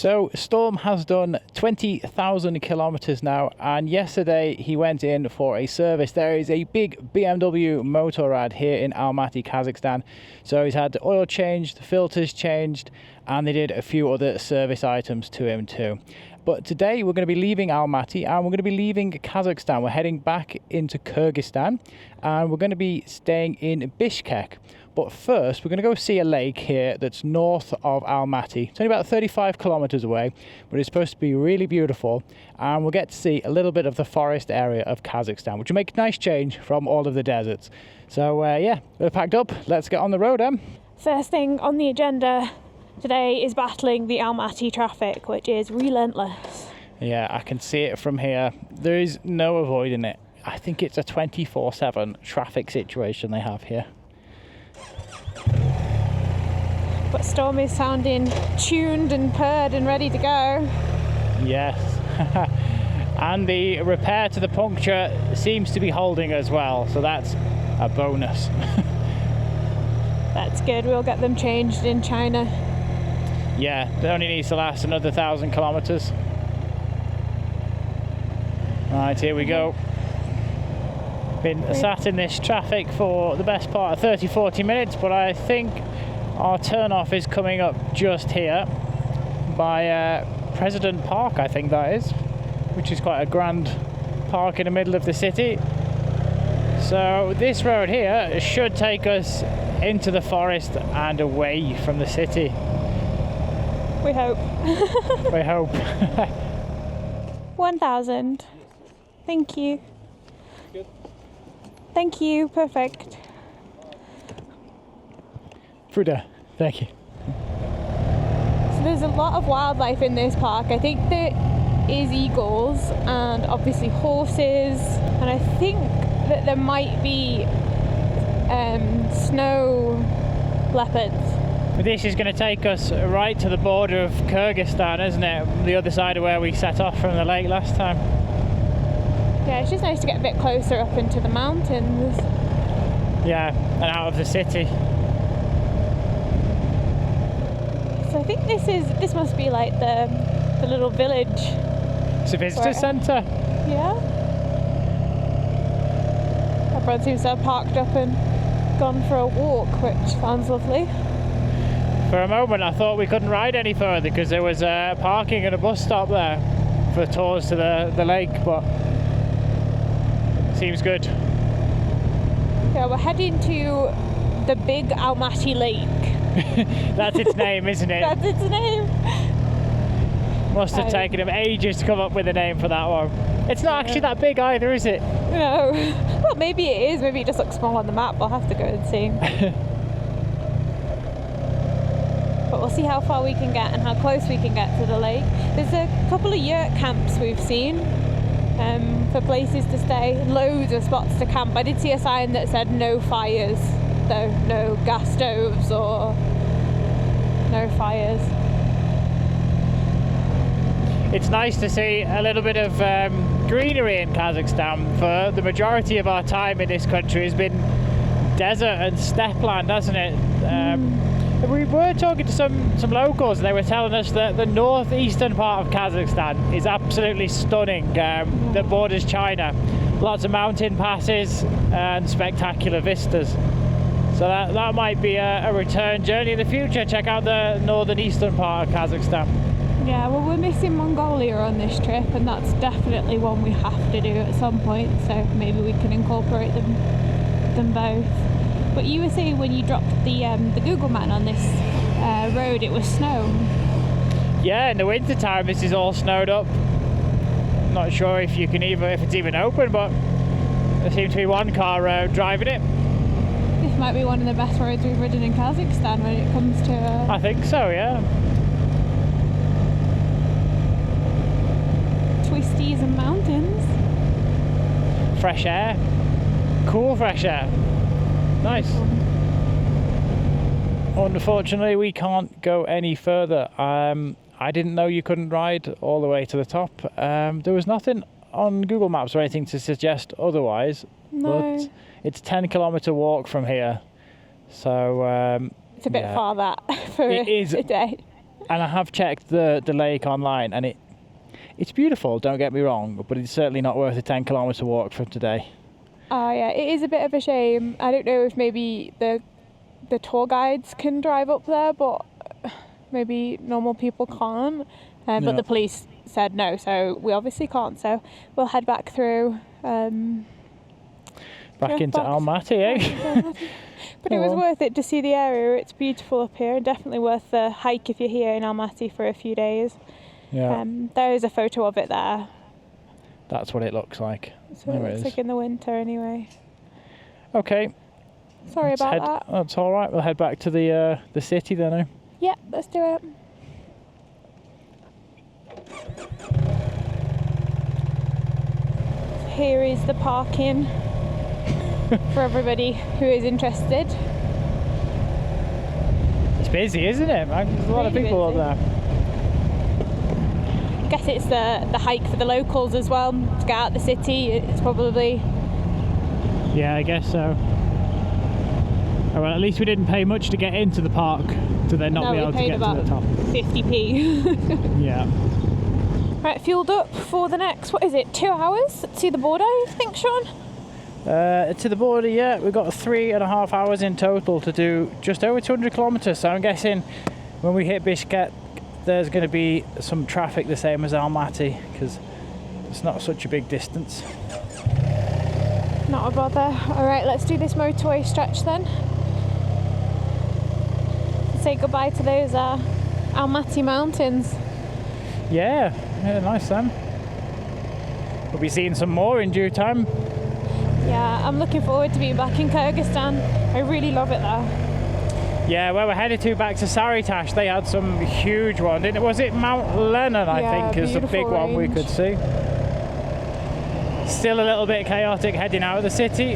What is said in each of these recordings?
So Storm has done 20,000 kilometers now, and yesterday he went in for a service. There is a big BMW motorrad here in Almaty, Kazakhstan. So he's had the oil changed, the filters changed, and they did a few other service items to him too. But today we're going to be leaving Almaty and we're going to be leaving Kazakhstan. We're heading back into Kyrgyzstan and we're going to be staying in Bishkek. But first, we're going to go see a lake here that's north of Almaty. It's only about 35 kilometers away, but it's supposed to be really beautiful. And we'll get to see a little bit of the forest area of Kazakhstan, which will make a nice change from all of the deserts. So yeah, we're packed up. Let's get on the road, Em. First thing on the agenda today is battling the Almaty traffic, which is relentless. Yeah, I can see it from here. There is no avoiding it. I think it's a 24/7 traffic situation they have here. But Storm is sounding tuned and purred and ready to go. Yes. And the repair to the puncture seems to be holding as well, so that's a bonus. That's good, we'll get them changed in China. Yeah, it only needs to last another 1,000 kilometers. Right, here we go. Been sat in this traffic for the best part of 30-40 minutes, but I think our turn-off is coming up just here by President Park, I think that is, which is quite a grand park in the middle of the city. So this road here should take us into the forest and away from the city. We hope. We hope. 1,000. Thank you. Good. Thank you, perfect. Through there. Thank you. So there's a lot of wildlife in this park. I think there is eagles and obviously horses, and I think that there might be snow leopards. This is going to take us right to the border of Kyrgyzstan, isn't it? The other side of where we set off from the lake last time. Yeah, it's just nice to get a bit closer up into the mountains. Yeah, and out of the city. So I think this must be like the little village. It's a visitor centre. Yeah. Everyone seems to have parked up and gone for a walk, which sounds lovely. For a moment I thought we couldn't ride any further because there was parking and a bus stop there for tours to the lake, but seems good. Yeah, we're heading to the big Almaty lake. That's its name, isn't it? That's its name. Must have taken him ages to come up with a name for that one. It's not actually that big either, is it? No. Well, maybe it is. Maybe it just looks small on the map. I'll have to go and see. But we'll see how far we can get and how close we can get to the lake. There's a couple of yurt camps we've seen for places to stay. Loads of spots to camp. I did see a sign that said no fires, though. No gas stoves or no fires. It's nice to see a little bit of greenery in Kazakhstan. For the majority of our time in this country has been desert and steppe land, hasn't it? We were talking to some locals and they were telling us that the northeastern part of Kazakhstan is absolutely stunning, that borders China. Lots of mountain passes and spectacular vistas. So that might be a return journey in the future. Check out the northern eastern part of Kazakhstan. Yeah, well, we're missing Mongolia on this trip, and that's definitely one we have to do at some point, so maybe we can incorporate them both. But you were saying when you dropped the Google map on this road, it was snow. Yeah, in the winter time this is all snowed up. Not sure if if it's even open, but there seems to be one car driving it. This might be one of the best roads we've ridden in Kazakhstan when it comes to... I think so, yeah. Twisties and mountains. Fresh air. Cool fresh air. Nice. Unfortunately, we can't go any further. I didn't know you couldn't ride all the way to the top. There was nothing on Google Maps or anything to suggest otherwise. No. But it's a 10-kilometer walk from here. So it's a bit far that for it is a day. And I have checked the lake online, and it's beautiful, don't get me wrong, but it's certainly not worth a 10-kilometre walk from today. Oh yeah, it is a bit of a shame. I don't know if maybe the tour guides can drive up there, but maybe normal people can't. But No. the police said no, so we obviously can't. So we'll head back through. Back Yeah, into back. Almaty, eh? But it was worth it to see the area. It's beautiful up here, and definitely worth the hike if you're here in Almaty for a few days. Yeah, There is a photo of it there. that's what it looks like. So There it it looks is. like in the winter anyway. Okay. Sorry let's about head, that. That's all right. We'll head back to the city then. Eh? Yeah, let's do it. Here is the parking for everybody who is interested. It's busy, isn't it, man? There's a lot of Really people busy. up there. I guess it's the hike for the locals as well to get out the city. It's probably Yeah, I guess so. Oh, well, at least we didn't pay much to get into the park to then not no, be we able to paid get to about the top. 50p. Yeah. Right, fueled up for the next, what is it, 2 hours to the border, I think, Sean? To the border, yeah, we've got 3.5 hours in total to do just over 200 kilometres. So I'm guessing when we hit Bishkek, there's going to be some traffic the same as Almaty because it's not such a big distance. Not a bother. All right, let's do this motorway stretch then. Say goodbye to those Almaty mountains. Yeah, nice then. We'll be seeing some more in due time. Yeah, I'm looking forward to being back in Kyrgyzstan. I really love it there. Yeah, where we're headed to back to Saritash, they had some huge one, didn't it? Was it Mount Lennon, I Yeah, think, is the big beautiful one we range. could see. Still a little bit chaotic heading out of the city.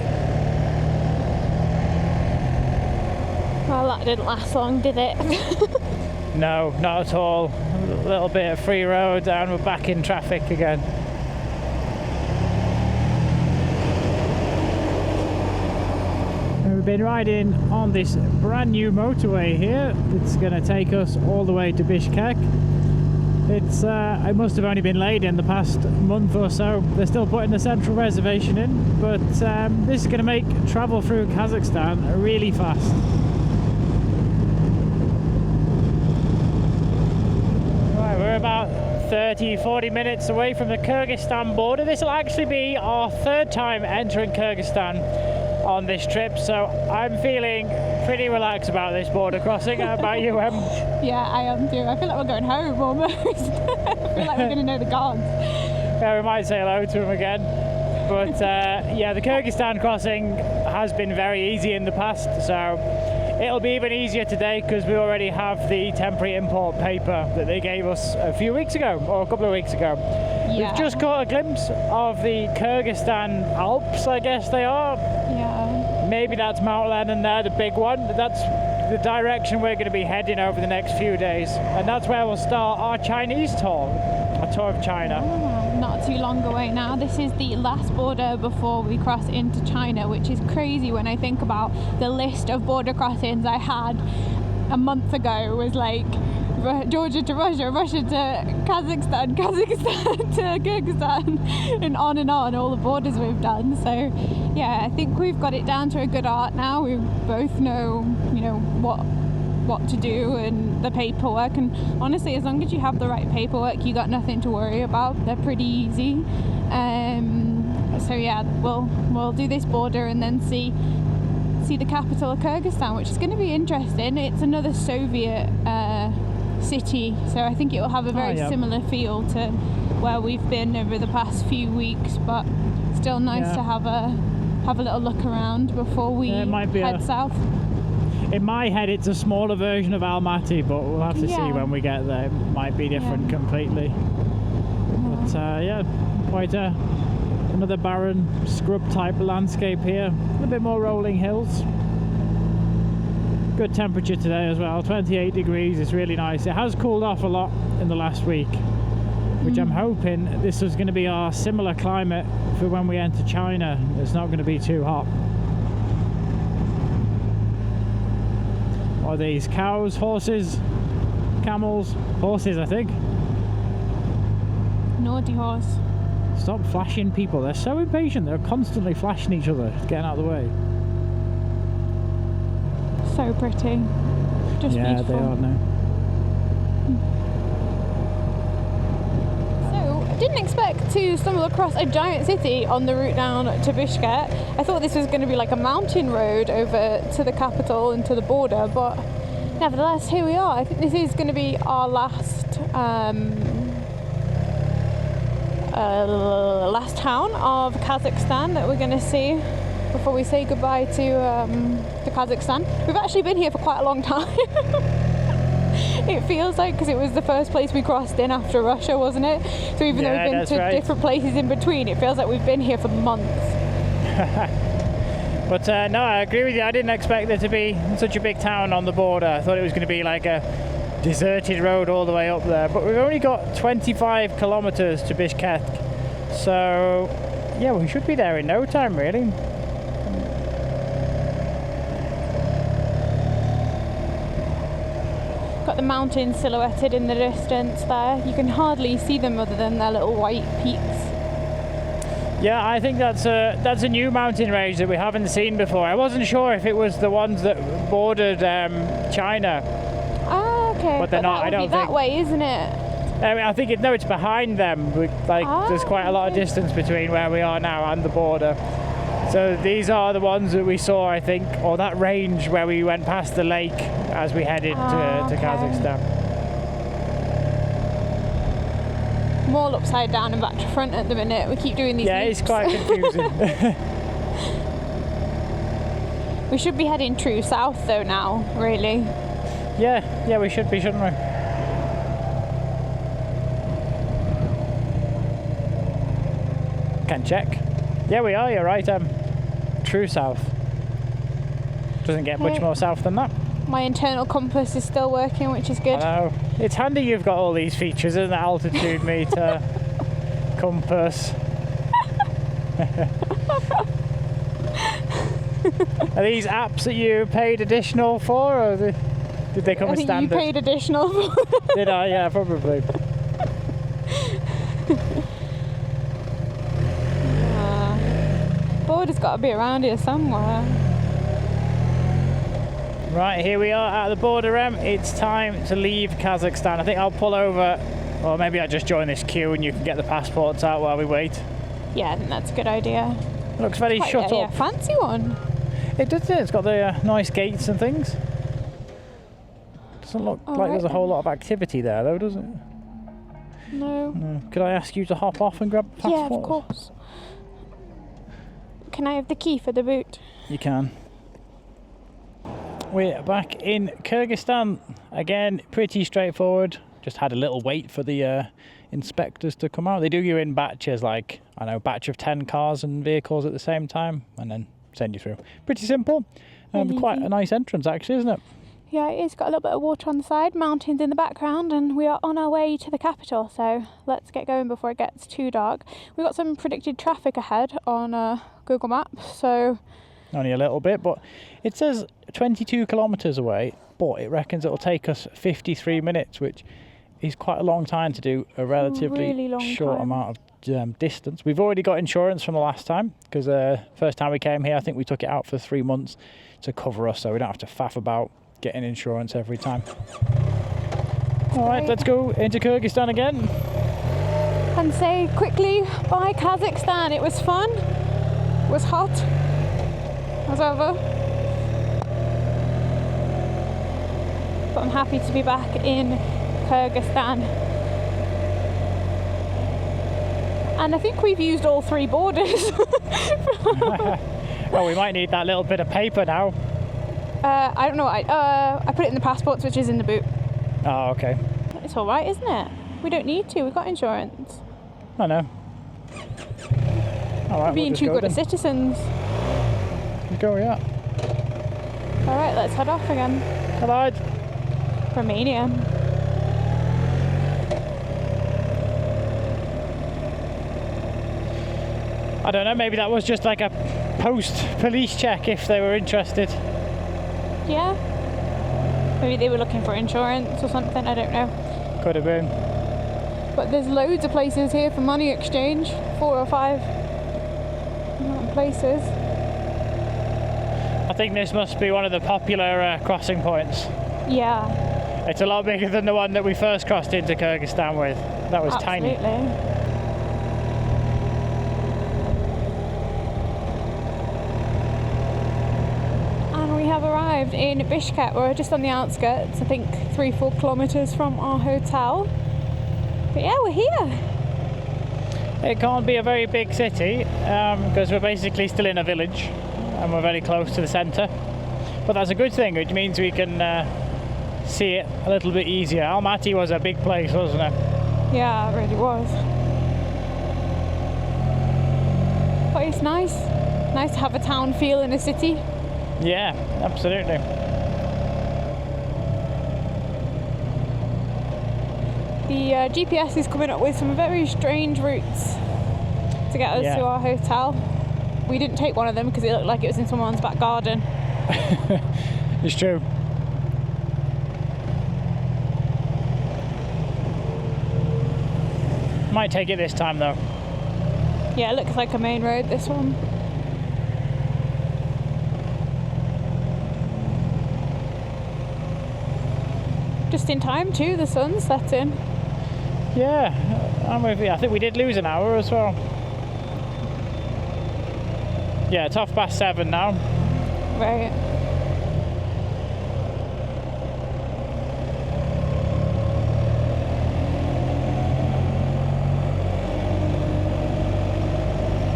Well, that didn't last long, did it? No, not at all. A little bit of free road and we're back in traffic again. And we've been riding on this brand new motorway here. It's going to take us all the way to Bishkek. It must have only been laid in the past month or so. They're still putting the central reservation in, but this is going to make travel through Kazakhstan really fast. We're about 30-40 minutes away from the Kyrgyzstan border. This will actually be our third time entering Kyrgyzstan on this trip, so I'm feeling pretty relaxed about this border crossing. How about you, Em? Yeah, I am too. I feel like we're going home almost. I feel like we're going to know the guards. Yeah, we might say hello to him again. But yeah, the Kyrgyzstan crossing has been very easy in the past, so it'll be even easier today because we already have the temporary import paper that they gave us a few weeks ago, or a couple of weeks ago. Yeah. We've just caught a glimpse of the Kyrgyzstan Alps, I guess they are. Yeah. Maybe that's Mount Lennon there, the big one. That's the direction we're going to be heading over the next few days. And that's where we'll start our Chinese tour, a tour of China. Oh, not too long away now. This is the last border before we cross into China, which is crazy when I think about the list of border crossings I had a month ago. Was like Georgia to Russia, Russia to Kazakhstan, Kazakhstan to Kyrgyzstan, and on all the borders we've done. So yeah, I think we've got it down to a good art now. We both know, what to do and the paperwork, and honestly, as long as you have the right paperwork, you got nothing to worry about. They're pretty easy. So yeah, we'll do this border and then see the capital of Kyrgyzstan, which is going to be interesting. It's another Soviet city, so I think it will have a very similar feel to where we've been over the past few weeks, but still nice to have a little look around before we head south. In my head it's a smaller version of Almaty, but we'll have to see when we get there. It might be different completely. But yeah, quite another barren scrub type landscape here. A little bit more rolling hills. Good temperature today as well, 28 degrees. It's really nice. It has cooled off a lot in the last week, which I'm hoping this is going to be our similar climate for when we enter China. It's not going to be too hot. Are these cows, horses, camels, horses, I think. Naughty horse. Stop flashing people. They're so impatient. They're constantly flashing each other, getting out of the way. So pretty. Just yeah, beautiful. they are now. So, I didn't expect to stumble across a giant city on the route down to Bishkek. I thought this was going to be like a mountain road over to the capital and to the border, but nevertheless, here we are. I think this is going to be our last last town of Kazakhstan that we're going to see before we say goodbye to Kazakhstan. We've actually been here for quite a long time. It feels like, because it was the first place we crossed in after Russia, wasn't it? So even though we've been to different places in between, it feels like we've been here for months. But no, I agree with you. I didn't expect there to be such a big town on the border. I thought it was going to be like a deserted road all the way up there. But we've only got 25 kilometers to Bishkek. So, yeah, we should be there in no time, really. Got the mountains silhouetted in the distance there. You can hardly see them other than their little white peaks. Yeah, I think that's a new mountain range that we haven't seen before. I wasn't sure if it was the ones that bordered China. Ah, okay. But they're not. I don't think that way, isn't it? I think it's behind them. There's quite a lot of distance between where we are now and the border. So these are the ones that we saw, I think, or that range where we went past the lake as we headed to Kazakhstan. I'm all upside down and back to front at the minute. We keep doing these loops. It's quite confusing. We should be heading true south though now, really. Yeah, we should be, shouldn't we? Can check. Yeah, we are, you're right. True south. Doesn't get much more south than that. My internal compass is still working, which is good. I know. It's handy you've got all these features, isn't it? Altitude meter, compass. Are these apps that you paid additional for, or did they come as standard? You paid additional for. Did I? Yeah, probably. Border's got to be around here somewhere. Right, here we are at the border, It's time to leave Kazakhstan. I think I'll pull over, or maybe I'll just join this queue and you can get the passports out while we wait. Yeah, I think that's a good idea. It looks very shut up. Yeah, fancy one. It does, it's got the nice gates and things. Doesn't look like there's a whole lot of activity there though, does it? No. Could I ask you to hop off and grab the passport? Yeah, of course. Can I have the key for the boot? You can. We're back in Kyrgyzstan. Again, pretty straightforward. Just had a little wait for the inspectors to come out. They do you in batches, like, I know, batch of 10 cars and vehicles at the same time, and then send you through. Pretty simple. Quite a nice entrance, actually, isn't it? Yeah, it's got a little bit of water on the side, mountains in the background, and we are on our way to the capital, so let's get going before it gets too dark. We've got some predicted traffic ahead on Google Maps, so... Only a little bit, but it says 22 kilometres away, but it reckons it'll take us 53 minutes, which is quite a long time to do a relatively really short amount of distance. We've already got insurance from the last time, because first time we came here, I think we took it out for 3 months to cover us, so we don't have to faff about getting insurance every time. Alright, let's go into Kyrgyzstan again. And say quickly, bye Kazakhstan. It was fun, it was hot, as ever. But I'm happy to be back in Kyrgyzstan. And I think we've used all 3 borders. Well, we might need that little bit of paper now. I don't know. I put it in the passport, which is in the boot. Oh, okay. It's all right, isn't it? We don't need to. We've got insurance. I know. All right, We're being too good as citizens. Let's go, yeah. All right, let's head off again. Hello. Romania. I don't know. Maybe that was just like a post-police check if they were interested. Yeah. Maybe they were looking for insurance or something, I don't know. Could have been. But there's loads of places here for money exchange, 4 or 5 places. I think this must be one of the popular crossing points. Yeah. It's a lot bigger than the one that we first crossed into Kyrgyzstan with. That was Absolutely. tiny. And we have arrived in Bishkek. We're just on the outskirts, I think 3-4 kilometres from our hotel. But yeah, we're here. It can't be a very big city because we're basically still in a village and we're very close to the centre. But that's a good thing, which means we can see it a little bit easier. Almaty was a big place, wasn't it? Yeah, it really was. But it's nice. Nice to have a town feel in a city. Yeah, absolutely. The GPS is coming up with some very strange routes to get us to our hotel. We didn't take one of them because it looked like it was in someone's back garden. It's true. Might take it this time though. Yeah, it looks like a main road, this one. Just in time too, the sun's setting. Yeah, I'm with you. I think we did lose an hour as well. Yeah, it's 7:30 now. Right.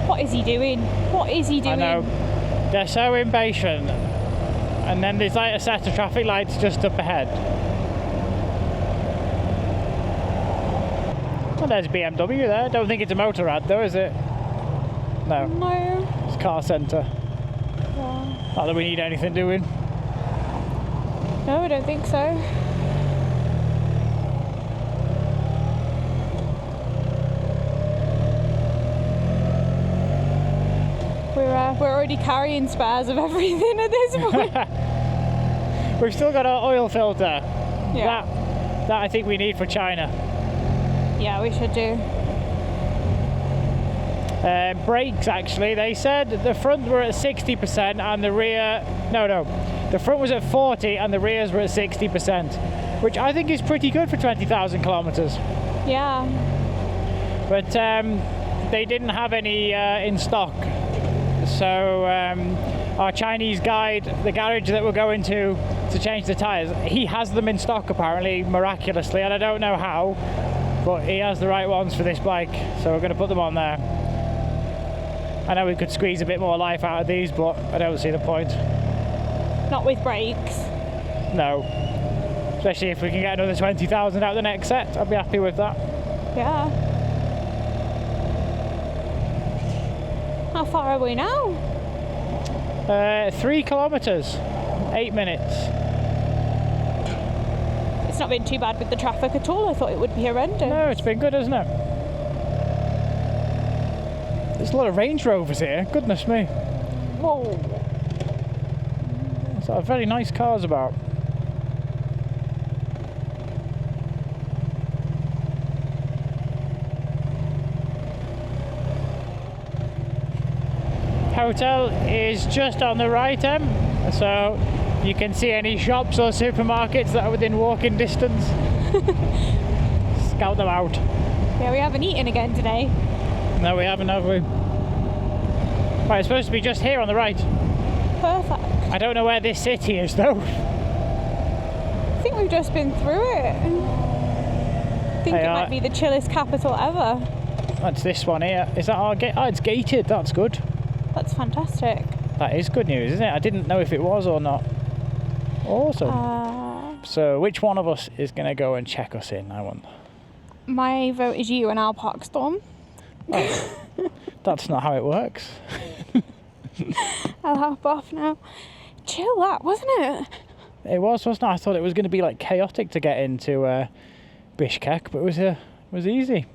What is he doing? What is he doing? I know. They're so impatient. And then there's like a set of traffic lights just up ahead. Well, there's BMW there. Don't think it's a motorrad though, is it? No. No. It's car centre. Yeah. Not that we need anything doing. No, I don't think so. We're already carrying spares of everything at this point. We've still got our oil filter. Yeah. That I think we need for China. Yeah, we should do. Brakes, actually, they said the front were at 60% and the rear... No. The front was at 40 and the rears were at 60%, which I think is pretty good for 20,000 kilometres. Yeah. But they didn't have any in stock. So our Chinese guide, the garage that we're going to change the tyres, he has them in stock apparently, miraculously, and I don't know how, but he has the right ones for this bike, so we're going to put them on there. I know we could squeeze a bit more life out of these, but I don't see the point. Not with brakes. No. Especially if we can get another 20,000 out of the next set, I'd be happy with that. Yeah. How far are we now? 3 kilometres, 8 minutes. It's not been too bad with the traffic at all. I thought it would be horrendous. No, it's been good, hasn't it? There's a lot of Range Rovers here, goodness me. Whoa. There's a lot of very nice cars about. Hotel is just on the right, so you can see any shops or supermarkets that are within walking distance. Scout them out. Yeah, we haven't eaten again today. No, we haven't, have we? Right, it's supposed to be just here on the right. Perfect. I don't know where this city is though. I think we've just been through it. I think it might be the chillest capital ever. That's this one here. Is that our gate? Oh, it's gated. That's good. That's fantastic. That is good news, isn't it? I didn't know if it was or not. Awesome. So which one of us is going to go and check us in, I wonder? My vote is you, and I'll park Storm. Oh, that's not how it works. I'll hop off now. Chill that, wasn't it? It was, wasn't it? I thought it was going to be like chaotic to get into Bishkek, but it was easy.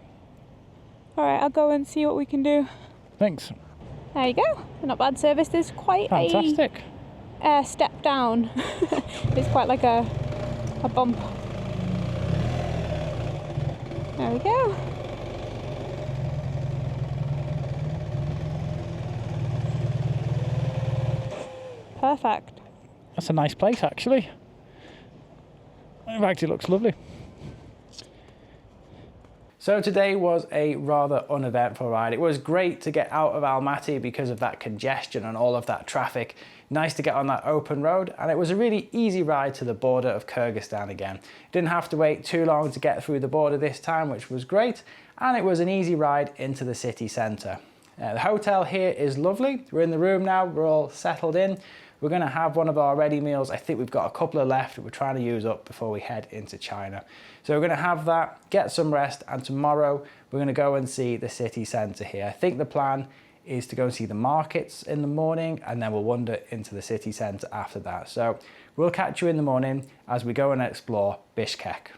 Alright, I'll go and see what we can do. Thanks. There you go. Not bad service. There's quite Fantastic. a step down. It's quite like a a bump. There we go. Perfect. That's a nice place, actually. In fact, it looks lovely. So today was a rather uneventful ride. It was great to get out of Almaty because of that congestion and all of that traffic. Nice to get on that open road, and it was a really easy ride to the border of Kyrgyzstan again. Didn't have to wait too long to get through the border this time, which was great, and it was an easy ride into the city centre. The hotel here is lovely. We're in the room now, we're all settled in. We're going to have one of our ready meals. I think we've got a couple of left that we're trying to use up before we head into China. So we're going to have that, get some rest, and tomorrow we're going to go and see the city centre here. I think the plan is to go and see the markets in the morning, and then we'll wander into the city centre after that. So we'll catch you in the morning as we go and explore Bishkek.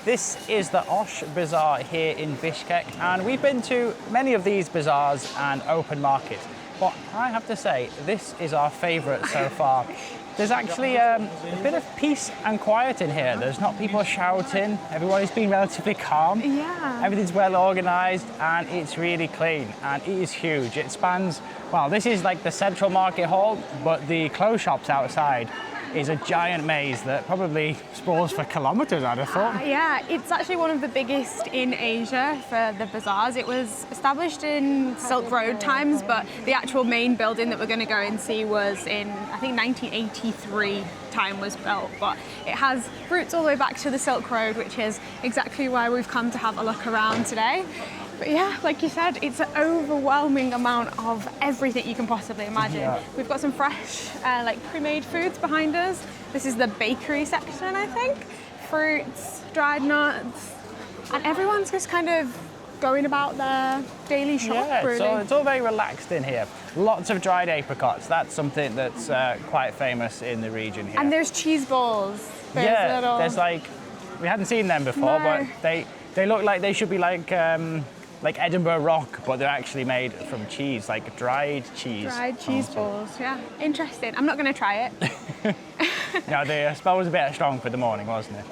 This is the Osh Bazaar here in Bishkek, and we've been to many of these bazaars and open markets. But I have to say, this is our favourite so far. There's actually a bit of peace and quiet in here. There's not people shouting. Everybody's been relatively calm. Yeah. Everything's well organised, and it's really clean, and it is huge. It spans, well, this is like the central market hall, but the clothes shops outside is a giant maze that probably sprawls for kilometres, I'd have thought. Yeah, it's actually one of the biggest in Asia for the bazaars. It was established in Silk Road times, but the actual main building that we're going to go and see was in, I think, 1983 time was built. But it has roots all the way back to the Silk Road, which is exactly why we've come to have a look around today. But yeah, like you said, it's an overwhelming amount of everything you can possibly imagine. Yeah. We've got some fresh, like pre-made foods behind us. This is the bakery section, I think. Fruits, dried nuts, and everyone's just kind of going about their daily shop, really. So it's all very relaxed in here. Lots of dried apricots. That's something that's quite famous in the region here. And there's cheese balls. There's like, we hadn't seen them before, but they look like they should be like Edinburgh Rock, but they're actually made from cheese, like dried cheese. Dried cheese balls, yeah. Interesting. I'm not going to try it. No, the smell was a bit strong for the morning, wasn't it?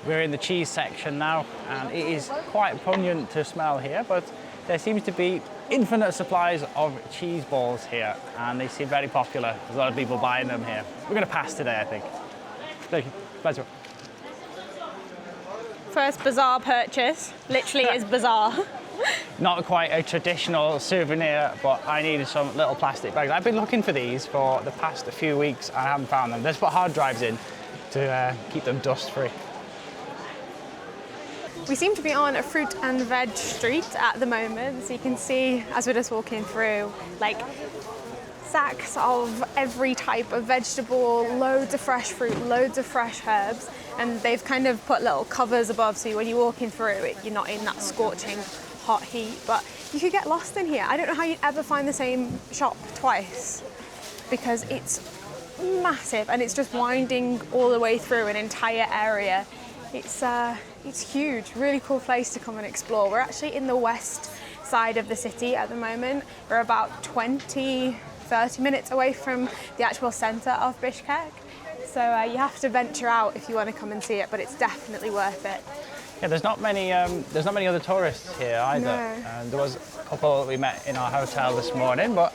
We're in the cheese section now, and it is quite pungent to smell here, but there seems to be infinite supplies of cheese balls here, and they seem very popular. There's a lot of people buying them here. We're going to pass today, I think. Thank you. Pleasure. First bazaar purchase, literally is bizarre. Not quite a traditional souvenir, but I needed some little plastic bags. I've been looking for these for the past few weeks and I haven't found them. Let's put hard drives in to keep them dust free. We seem to be on a fruit and veg street at the moment, so you can see as we're just walking through, like sacks of every type of vegetable, loads of fresh fruit, loads of fresh herbs, and they've kind of put little covers above, so when you're walking through it, you're not in that scorching hot heat. But you could get lost in here. I don't know how you'd ever find the same shop twice, because it's massive and it's just winding all the way through an entire area. It's huge, really cool place to come and explore. We're actually in the west side of the city at the moment. We're about 20-30 minutes away from the actual centre of Bishkek. So you have to venture out if you want to come and see it, but it's definitely worth it. Yeah, there's not many other tourists here either. No. There was a couple that we met in our hotel this morning, but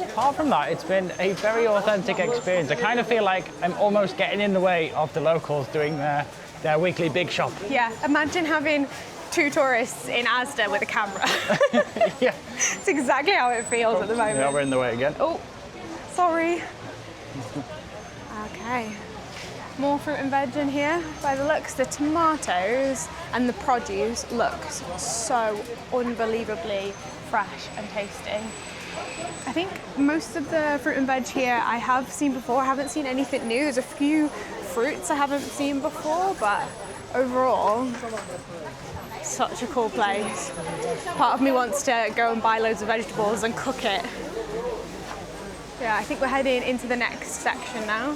apart from that, it's been a very authentic experience. I kind of feel like I'm almost getting in the way of the locals doing their weekly big shop. Yeah, imagine having 2 tourists in Asda with a camera. Yeah. It's exactly how it feels at the moment. Yeah, we're in the way again. Oh, sorry. Okay. More fruit and veg in here. By the looks, the tomatoes and the produce looks so unbelievably fresh and tasty. I think most of the fruit and veg here I have seen before. I haven't seen anything new. There's a few fruits I haven't seen before, but overall, such a cool place. Part of me wants to go and buy loads of vegetables and cook it. Yeah, I think we're heading into the next section now.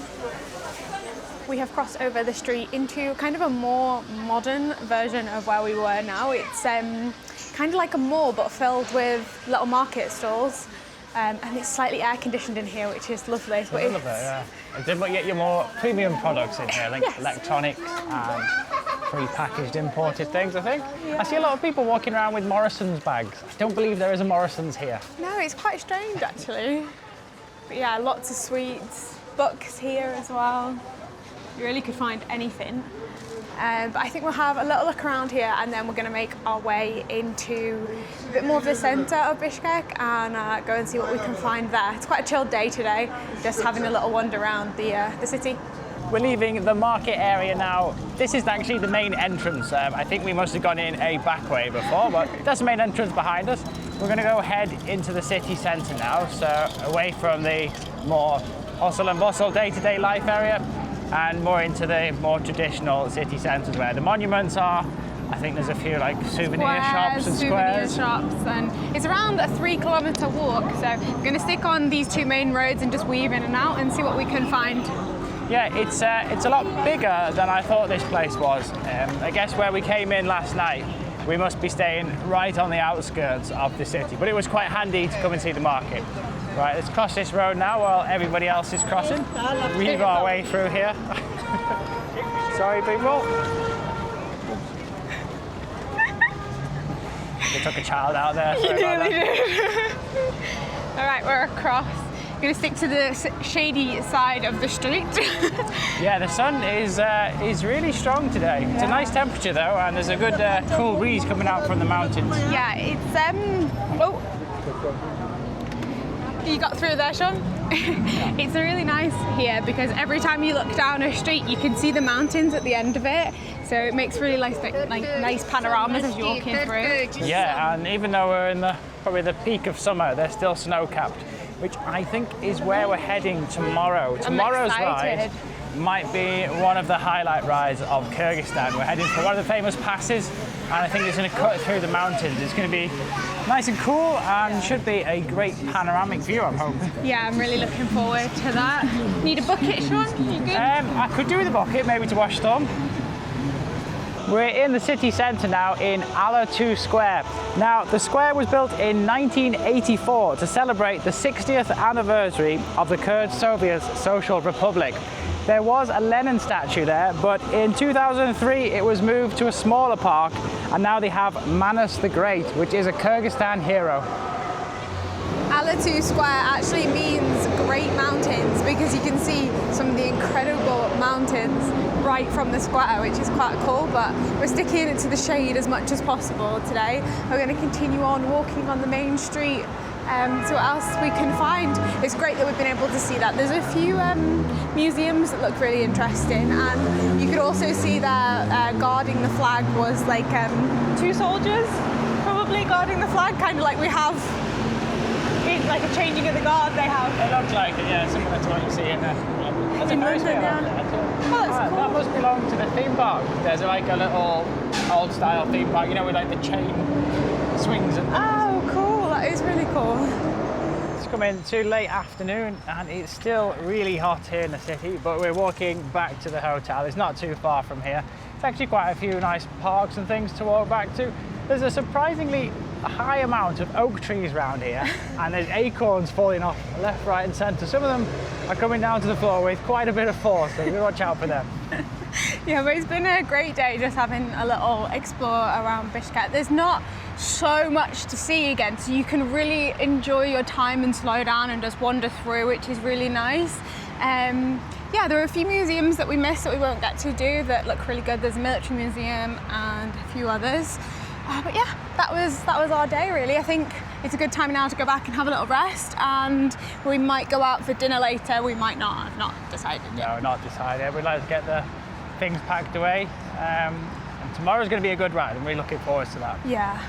We have crossed over the street into kind of a more modern version of where we were now. It's kind of like a mall, but filled with little market stalls. and it's slightly air conditioned in here, which is lovely. A little bit, yeah. And did we get your more premium products in here, like Yes. electronics and pre-packaged imported things, I think? Yeah. I see a lot of people walking around with Morrison's bags. I don't believe there is a Morrison's here. No, it's quite strange actually. But yeah, lots of sweets, books here as well. You really could find anything. But I think we'll have a little look around here and then we're going to make our way into a bit more of the centre of Bishkek and go and see what we can find there. It's quite a chilled day today, just having a little wander around the city. We're leaving the market area now. This is actually the main entrance. I think we must have gone in a back way before, but that's the main entrance behind us. We're going to go head into the city centre now, so away from the more hustle and bustle day-to-day life area, and more into the more traditional city centres where the monuments are. I think there's a few like souvenir shops and squares. And it's around a 3-kilometre walk, so we're going to stick on these two main roads and just weave in and out and see what we can find. Yeah, it's a lot bigger than I thought this place was. I guess where we came in last night, we must be staying right on the outskirts of the city, but it was quite handy to come and see the market. Right, let's cross this road now while everybody else is crossing. Weave our way through here. Sorry, people. They took a child out there. You nearly did. All right, we're across. We're going to stick to the shady side of the street. Yeah, the sun is really strong today. It's a nice temperature though, and there's a good cool breeze coming out from the mountains. Yeah, it's oh. You got through there, Sean? It's really nice here because every time you look down a street, you can see the mountains at the end of it. So it makes really nice panoramas as you're walking through. Yeah, and even though we're in probably the peak of summer, they're still snow-capped, which I think is where we're heading tomorrow. Tomorrow's ride might be one of the highlight rides of Kyrgyzstan. We're heading for one of the famous passes, and I think it's going to cut through the mountains. It's going to be nice and cool and should be a great panoramic view, I'm hoping. Yeah, I'm really looking forward to that. Need a bucket, Sean? You good? I could do with a bucket, maybe to wash some. We're in the city centre now in Almaty Square. Now, the square was built in 1984 to celebrate the 60th anniversary of the Kurd Soviet Social Republic. There was a Lenin statue there, but in 2003 it was moved to a smaller park, and now they have Manus the Great, which is a Kyrgyzstan hero. Almaty Square actually means great mountains because you can see some of the incredible mountains right from the square, which is quite cool, but we're sticking it to the shade as much as possible today. We're going to continue on walking on the main street, see what else we can find. It's great that we've been able to see that. There's a few museums that look really interesting, and you could also see that guarding the flag was like 2 soldiers probably guarding the flag, kind of like we have like a changing of the guard they have. It looks like it, yeah, similar to what you see in that's in a very London, yeah. Oh, that's cool. That must belong to the theme park. There's like a little old style theme park, you know, with like the chain swings and things. Oh, cool, that is really cool. It's coming to late afternoon and it's still really hot here in the city, but we're walking back to the hotel. It's not too far from here. It's actually quite a few nice parks and things to walk back to. There's a surprisingly high amount of oak trees around here, and there's acorns falling off left, right and centre. Some of them are coming down to the floor with quite a bit of force, so we watch out for them. Yeah, but it's been a great day just having a little explore around Bishkek. There's not so much to see again, so you can really enjoy your time and slow down and just wander through, which is really nice. Yeah, there are a few museums that we missed that we won't get to do that look really good. There's a military museum and a few others. But yeah, that was our day really. I think it's a good time now to go back and have a little rest, and we might go out for dinner later. We might not. I've not decided yet. No, not decided. We'd like to get the things packed away. And tomorrow's going to be a good ride. I'm really looking forward to that. Yeah.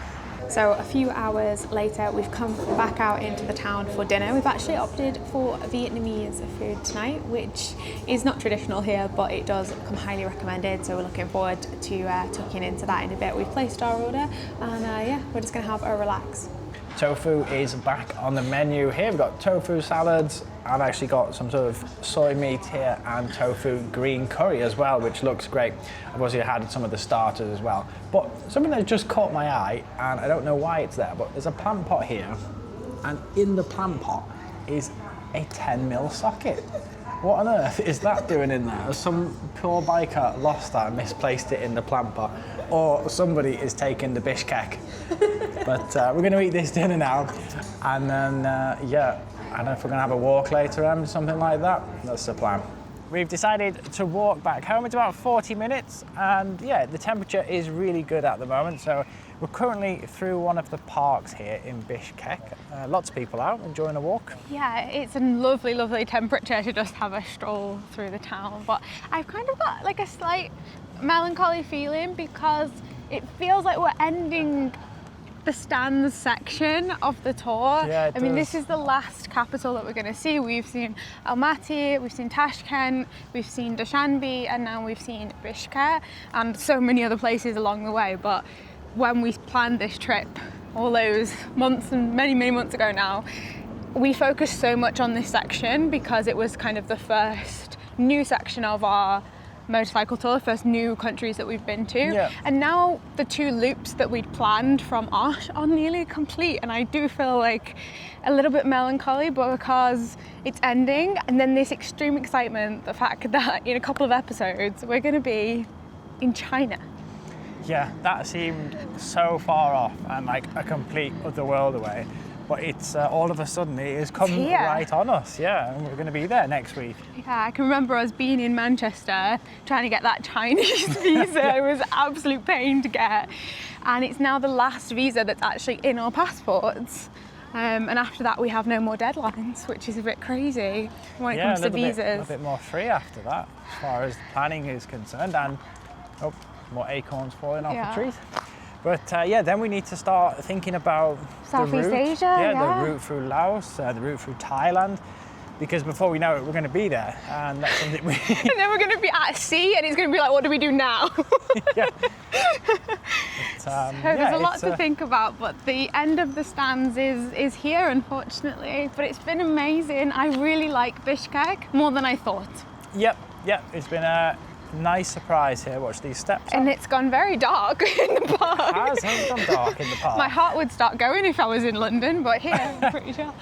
So a few hours later, we've come back out into the town for dinner. We've actually opted for Vietnamese food tonight, which is not traditional here, but it does come highly recommended. So we're looking forward to tucking into that in a bit. We've placed our order, and yeah, we're just going to have a relax. Tofu is back on the menu here. We've got tofu salads. I've actually got some sort of soy meat here and tofu green curry as well, which looks great. I've also had some of the starters as well. But something that just caught my eye, and I don't know why it's there, but there's a plant pot here, and in the plant pot is a 10mm socket. What on earth is that doing in there? Some poor biker lost that and misplaced it in the plant pot, or somebody is taking the Bishkek. But we're going to eat this dinner now, and then yeah, I don't know if we're going to have a walk later on, something like that. That's the plan. We've decided to walk back home. It's about 40 minutes, and yeah, the temperature is really good at the moment. So we're currently through one of the parks here in Bishkek. Lots of people out enjoying a walk. Yeah, it's a lovely, lovely temperature to just have a stroll through the town. But I've kind of got like a slight melancholy feeling because it feels like we're ending the stands section of the tour. Yeah, I mean, this is the last capital that we're going to see. We've seen Almaty, we've seen Tashkent, we've seen Dushanbe, and now we've seen Bishkek, and so many other places along the way. But when we planned this trip, all those months and many, many months ago now, we focused so much on this section because it was kind of the first new section of our motorcycle tour, first new countries that we've been to. Yeah. And now the 2 loops that we'd planned from Osh are nearly complete, and I do feel like a little bit melancholy, but because it's ending, and then this extreme excitement, the fact that in a couple of episodes we're going to be in China. Yeah, that seemed so far off and like a complete other world away. But it's all of a sudden it has come right on us, yeah, and we're going to be there next week. Yeah, I can remember us being in Manchester trying to get that Chinese visa. It was absolute pain to get, and it's now the last visa that's actually in our passports. And after that, we have no more deadlines, which is a bit crazy when it comes to visas. A little bit more free after that, as far as planning is concerned, and more acorns falling off the trees. But yeah, then we need to start thinking about Southeast Asia, the route through Laos, the route through Thailand, because before we know it, we're going to be there, and that's something we... And then we're going to be at sea, and it's going to be like, what do we do now? Yeah. So there's a lot to think about, but the end of the stands is here, unfortunately. But it's been amazing. I really like Bishkek more than I thought. Yep, it's been a nice surprise here. Watch these steps. And it's gone very dark in the park. It has gone dark in the park. My heart would start going if I was in London, but here, I'm pretty sure.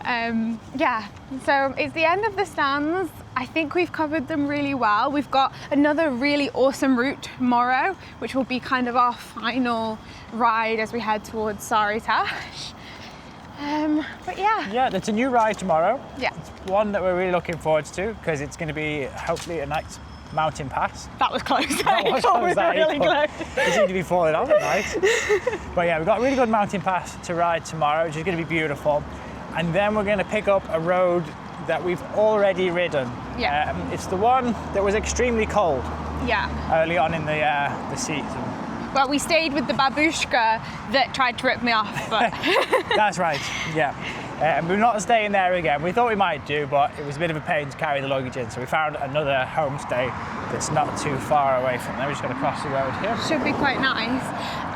Yeah, so it's the end of the stands. I think we've covered them really well. We've got another really awesome route tomorrow, which will be kind of our final ride as we head towards Saritash. But yeah. Yeah, it's a new ride tomorrow. Yeah. It's one that we're really looking forward to because it's going to be hopefully a nice mountain pass. That was close. That was close. Really close. It seemed to be falling off at night. But yeah, we've got a really good mountain pass to ride tomorrow, which is going to be beautiful. And then we're going to pick up a road that we've already ridden. Yeah. It's the one that was extremely cold. Yeah. Early on in the season. Well, we stayed with the babushka that tried to rip me off, but... That's right, yeah. We're not staying there again. We thought we might do, but it was a bit of a pain to carry the luggage in, so we found another homestay that's not too far away from there. We're just going to cross the road here. Should be quite nice.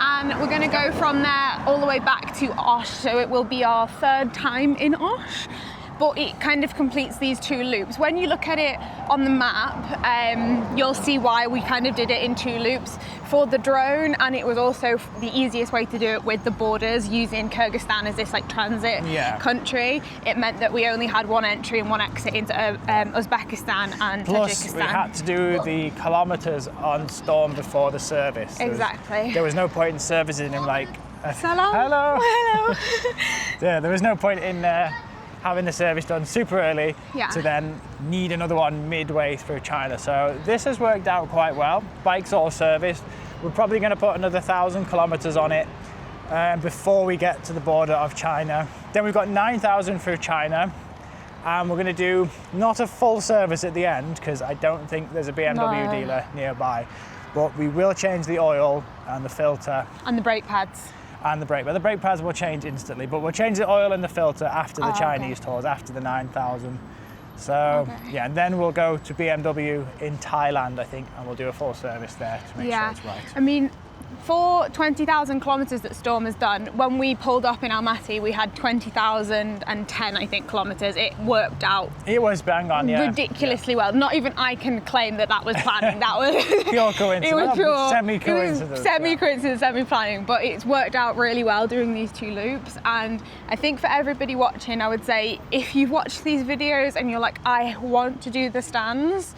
And we're going to go from there all the way back to Osh, so it will be our 3rd time in Osh. But it kind of completes these 2 loops. When you look at it on the map, you'll see why we kind of did it in 2 loops for the drone, and it was also the easiest way to do it with the borders, using Kyrgyzstan as this like transit country. It meant that we only had 1 entry and 1 exit into Uzbekistan and Plus, Tajikistan. we had to do the kilometres on Storm before the service. There was no point in servicing him like... Salam. Hello. Yeah, there was no point in... having the service done super early to then need another one midway through China. So this has worked out quite well. Bike's all serviced. We're probably going to put another 1,000 kilometers on it before we get to the border of China. Then we've got 9,000 through China, and we're going to do not a full service at the end because I don't think there's a BMW dealer nearby, but we will change the oil and the filter. And the brake pads. And the brake, but the brake pads will change instantly, but we'll change the oil and the filter after the Chinese tours, after the 9,000. So yeah, and then we'll go to BMW in Thailand, I think, and we'll do a full service there to make sure it's right. I mean, for 20,000 kilometers that Storm has done, when we pulled up in Almaty, we had 20,010, I think, kilometers. It worked out. It was bang on, yeah. Ridiculously well. Not even I can claim that was planning. That was pure coincidence. It was pure semi-coincidence. Semi-coincidence, semi-planning, but it's worked out really well doing these 2 loops. And I think for everybody watching, I would say if you've watched these videos and you're like, I want to do the stands,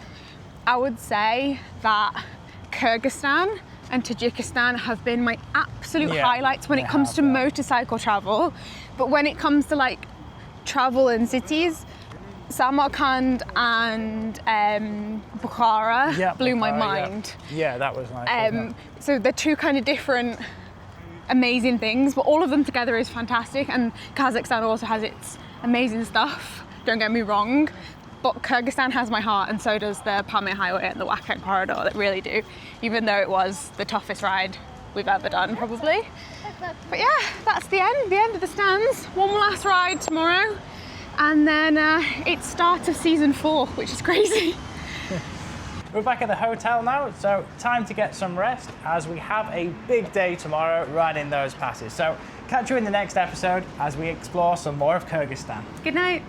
I would say that Kyrgyzstan and Tajikistan have been my absolute highlights when it comes to motorcycle travel. But when it comes to like travel in cities, Samarkand and Bukhara blew my mind. Yeah, that was nice. So they're 2 kind of different amazing things, but all of them together is fantastic. And Kazakhstan also has its amazing stuff, don't get me wrong. But Kyrgyzstan has my heart, and so does the Pamir Highway and the Wakhan Corridor, that really do, even though it was the toughest ride we've ever done, probably. But yeah, that's the end of the stands. One last ride tomorrow, and then it's start of season 4, which is crazy. We're back at the hotel now, so time to get some rest as we have a big day tomorrow riding those passes. So catch you in the next episode as we explore some more of Kyrgyzstan. Good night.